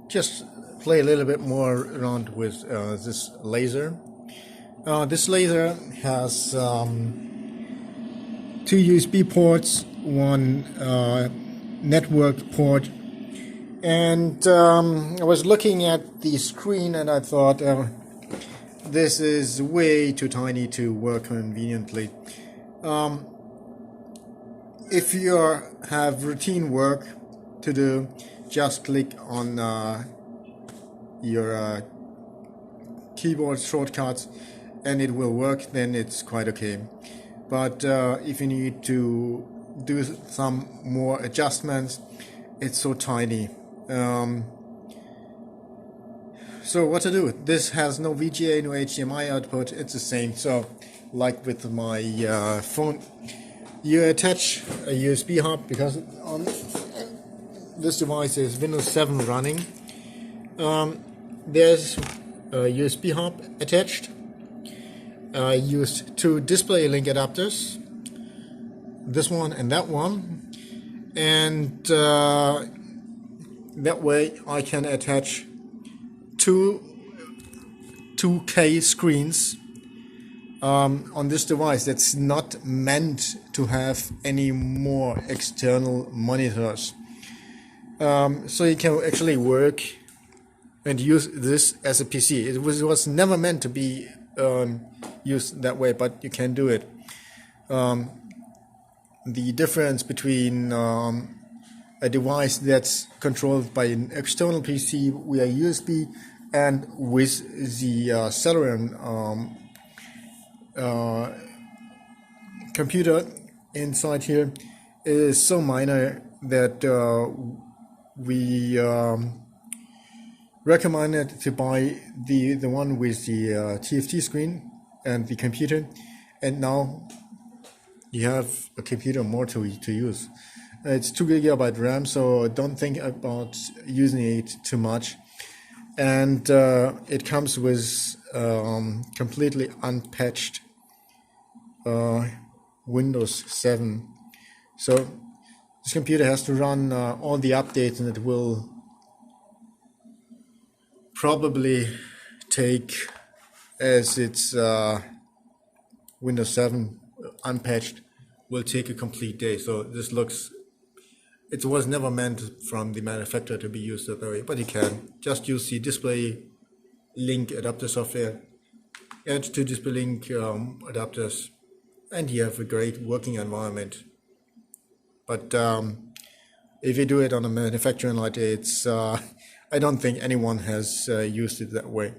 just play a little bit more around with this laser. This laser has two USB ports, one network port, and I was looking at the screen and I thought this is way too tiny to work conveniently. If you have routine work to do, just click on your keyboard shortcuts and it will work, then it's quite okay. But if you need to do some more adjustments, it's so tiny. So what to do? This has no VGA, no HDMI output. It's the same. So like with my phone, you attach a USB hub, because on this device is Windows 7 running. There's a USB hub attached. I used two Displaylink adapters, this one and that one, and that way I can attach two 2K screens on this device that's not meant to have any more external monitors. So you can actually work and use this as a PC. It was never meant to be used that way, but you can do it. The difference between a device that's controlled by an external PC via USB and with the Celeron computer inside here is so minor that we recommended to buy the one with the TFT screen and the computer, and now you have a computer more to use. It's 2 GB RAM, so don't think about using it too much. And it comes with completely unpatched Windows 7. So this computer has to run all the updates, and it will probably take, as it's Windows 7 unpatched, will take a complete day. So this looks, it was never meant from the manufacturer to be used that way, but you can just use the Displaylink adapter software, add two Displaylink adapters, and you have a great working environment. But if you do it on a manufacturing like it's I don't think anyone has used it that way.